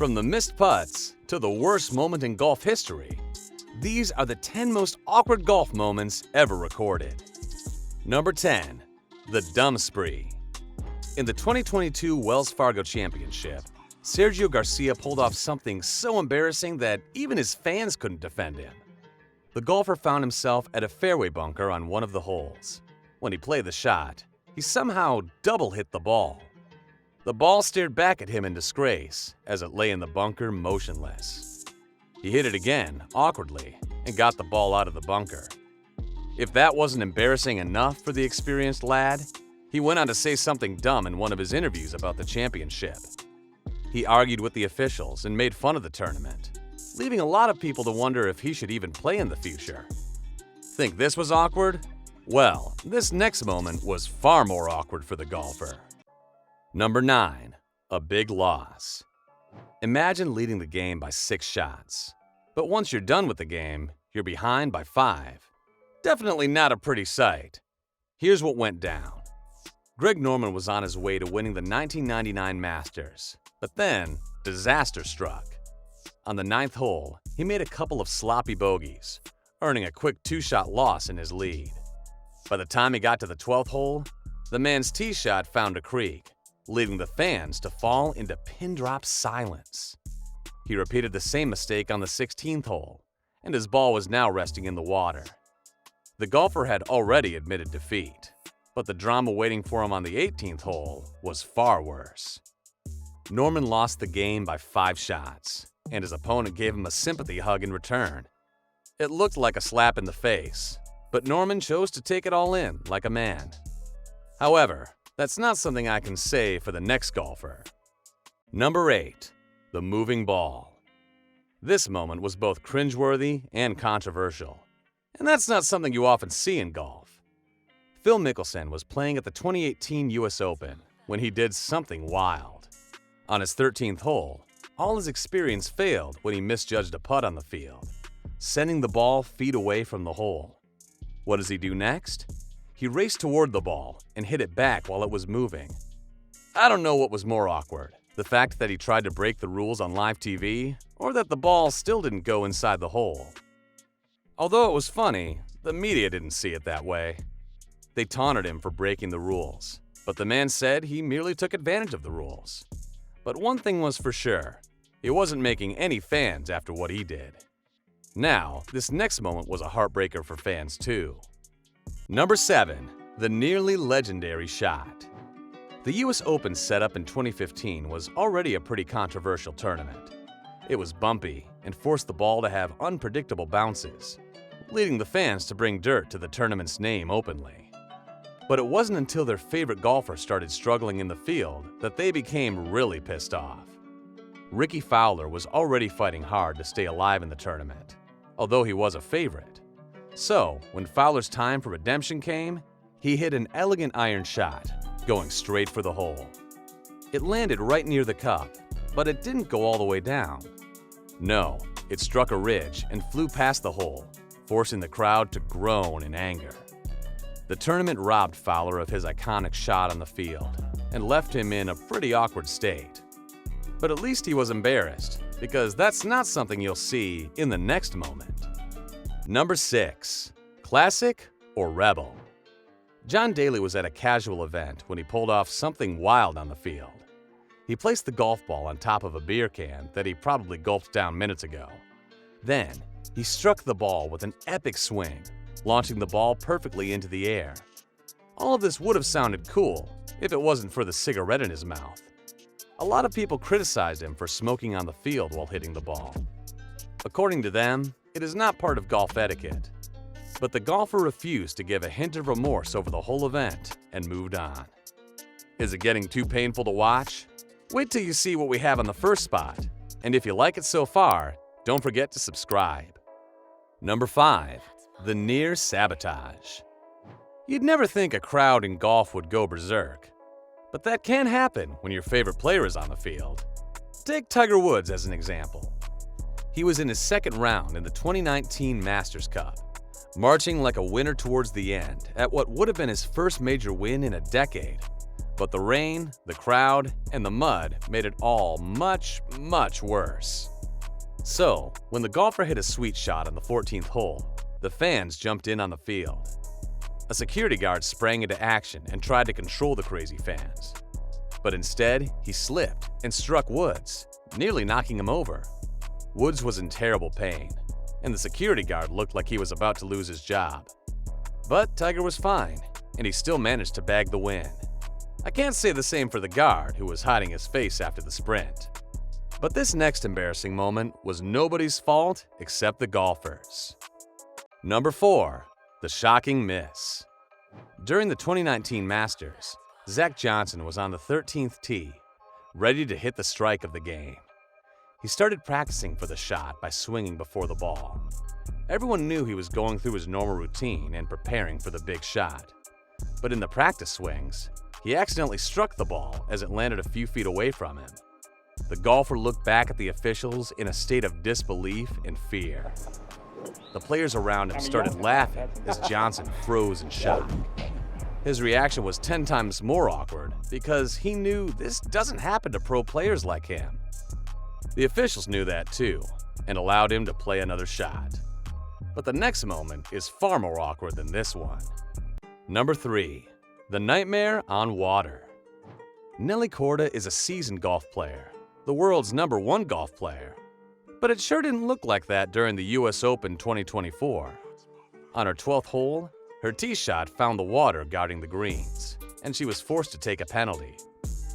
From the missed putts to the worst moment in golf history, these are the 10 most awkward golf moments ever recorded. Number 10. The Dumb Spree. In the 2022 Wells Fargo Championship, Sergio Garcia pulled off something so embarrassing that even his fans couldn't defend him. The golfer found himself at a fairway bunker on one of the holes. When he played the shot, he somehow double hit the ball. The ball stared back at him in disgrace as it lay in the bunker motionless. He hit it again, awkwardly, and got the ball out of the bunker. If that wasn't embarrassing enough for the experienced lad, he went on to say something dumb in one of his interviews about the championship. He argued with the officials and made fun of the tournament, leaving a lot of people to wonder if he should even play in the future. Think this was awkward? Well, this next moment was far more awkward for the golfer. Number 9. A big loss. Imagine leading the game by 6 shots. But once you're done with the game, you're behind by 5. Definitely not a pretty sight. Here's what went down. Greg Norman was on his way to winning the 1999 Masters, but then disaster struck. On the 9th hole, he made a couple of sloppy bogeys, earning a quick 2-shot loss in his lead. By the time he got to the 12th hole, the man's tee shot found a creek, leading the fans to fall into pin-drop silence. He repeated the same mistake on the 16th hole, and his ball was now resting in the water. The golfer had already admitted defeat, but the drama waiting for him on the 18th hole was far worse. Norman lost the game by 5 shots, and his opponent gave him a sympathy hug in return. It looked like a slap in the face, but Norman chose to take it all in like a man. However, that's not something I can say for the next golfer. Number 8. The moving ball. This moment was both cringeworthy and controversial, and that's not something you often see in golf. Phil Mickelson was playing at the 2018 US Open when he did something wild. On his 13th hole, all his experience failed when he misjudged a putt on the field, sending the ball feet away from the hole. What does he do next? He raced toward the ball and hit it back while it was moving. I don't know what was more awkward, the fact that he tried to break the rules on live TV, or that the ball still didn't go inside the hole. Although it was funny, the media didn't see it that way. They taunted him for breaking the rules, but the man said he merely took advantage of the rules. But one thing was for sure, he wasn't making any fans after what he did. Now, this next moment was a heartbreaker for fans too. Number 7. The nearly legendary shot. The US Open setup in 2015 was already a pretty controversial tournament. It was bumpy and forced the ball to have unpredictable bounces, leading the fans to bring dirt to the tournament's name openly. But it wasn't until their favorite golfer started struggling in the field that they became really pissed off. Ricky Fowler was already fighting hard to stay alive in the tournament, although he was a favorite. So, when Fowler's time for redemption came, he hit an elegant iron shot, going straight for the hole. It landed right near the cup, but it didn't go all the way down. No, it struck a ridge and flew past the hole, forcing the crowd to groan in anger. The tournament robbed Fowler of his iconic shot on the field and left him in a pretty awkward state. But at least he was embarrassed, because that's not something you'll see in the next moment. Number 6. Classic or Rebel. John Daly was at a casual event when he pulled off something wild on the field. He placed the golf ball on top of a beer can that he probably gulped down minutes ago. Then, he struck the ball with an epic swing, launching the ball perfectly into the air. All of this would have sounded cool if it wasn't for the cigarette in his mouth. A lot of people criticized him for smoking on the field while hitting the ball. According to them, it is not part of golf etiquette. But the golfer refused to give a hint of remorse over the whole event and moved on. Is it getting too painful to watch? Wait till you see what we have on the first spot. And if you like it so far, don't forget to subscribe. Number 5. The Near Sabotage. You'd never think a crowd in golf would go berserk. But that can happen when your favorite player is on the field. Take Tiger Woods as an example. He was in his second round in the 2019 Masters Cup, marching like a winner towards the end at what would have been his first major win in a decade, But the rain, the crowd, and the mud made it all much, much worse. So, when the golfer hit a sweet shot on the 14th hole, the fans jumped in on the field. A security guard sprang into action and tried to control the crazy fans. But instead, he slipped and struck Woods, nearly knocking him over. Woods was in terrible pain, and the security guard looked like he was about to lose his job. But Tiger was fine, and he still managed to bag the win. I can't say the same for the guard, who was hiding his face after the sprint. But this next embarrassing moment was nobody's fault except the golfers. Number 4. The shocking miss. During the 2019 Masters, Zach Johnson was on the 13th tee, ready to hit the strike of the game. He started practicing for the shot by swinging before the ball. Everyone knew he was going through his normal routine and preparing for the big shot. But in the practice swings, he accidentally struck the ball as it landed a few feet away from him. The golfer looked back at the officials in a state of disbelief and fear. The players around him started laughing as Johnson froze in shock. His reaction was 10 times more awkward because he knew this doesn't happen to pro players like him. The officials knew that too and allowed him to play another shot. But the next moment is far more awkward than this one. Number 3. The nightmare on water. Nelly Korda is a seasoned golf player, the world's #1 golf player. But it sure didn't look like that during the US Open 2024. On her 12th hole, her tee shot found the water guarding the greens, and she was forced to take a penalty.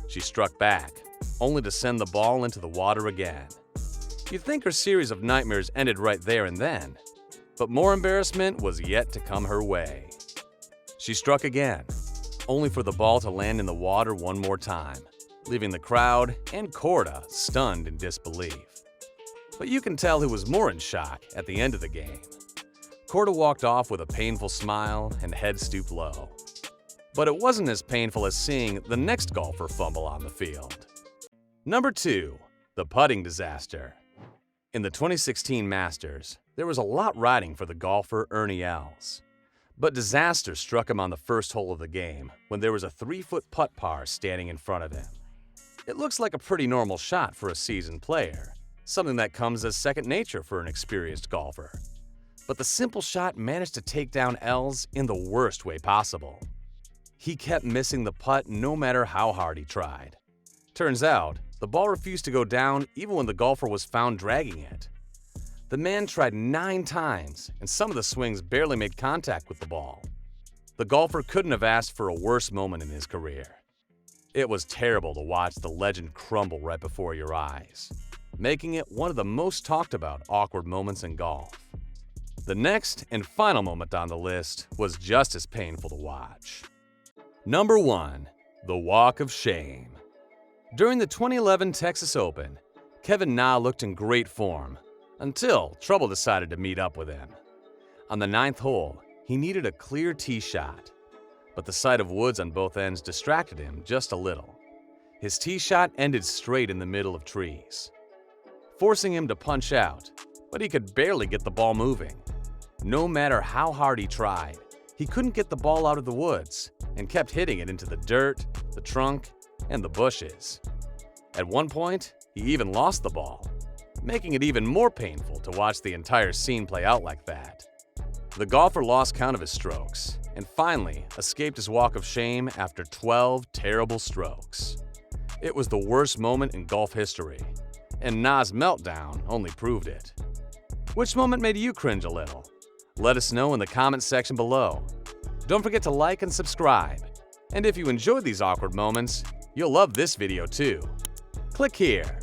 She struck back, only to send the ball into the water again. You'd think her series of nightmares ended right there and then, but more embarrassment was yet to come her way. She struck again, only for the ball to land in the water one more time, leaving the crowd and Korda stunned in disbelief. But you can tell who was more in shock at the end of the game. Korda walked off with a painful smile and head stooped low. But it wasn't as painful as seeing the next golfer fumble on the field. Number 2. The putting disaster. In the 2016 Masters, there was a lot riding for the golfer Ernie Els. But disaster struck him on the first hole of the game when there was a 3-foot putt par standing in front of him. It looks like a pretty normal shot for a seasoned player, something that comes as second nature for an experienced golfer. But the simple shot managed to take down Els in the worst way possible. He kept missing the putt no matter how hard he tried. Turns out, the ball refused to go down even when the golfer was found dragging it. The man tried 9 times, and some of the swings barely made contact with the ball. The golfer couldn't have asked for a worse moment in his career. It was terrible to watch the legend crumble right before your eyes, making it one of the most talked about awkward moments in golf. The next and final moment on the list was just as painful to watch. Number 1. The Walk of Shame. During the 2011 Texas Open, Kevin Na looked in great form, until trouble decided to meet up with him. On the 9th hole, he needed a clear tee shot, but the sight of woods on both ends distracted him just a little. His tee shot ended straight in the middle of trees, forcing him to punch out, but he could barely get the ball moving. No matter how hard he tried, he couldn't get the ball out of the woods and kept hitting it into the dirt, the trunk, and the bushes. At one point, he even lost the ball, making it even more painful to watch the entire scene play out like that. The golfer lost count of his strokes and finally escaped his walk of shame after 12 terrible strokes. It was the worst moment in golf history, and Na's meltdown only proved it. Which moment made you cringe a little? Let us know in the comments section below. Don't forget to like and subscribe. And if you enjoyed these awkward moments, you'll love this video too. Click here.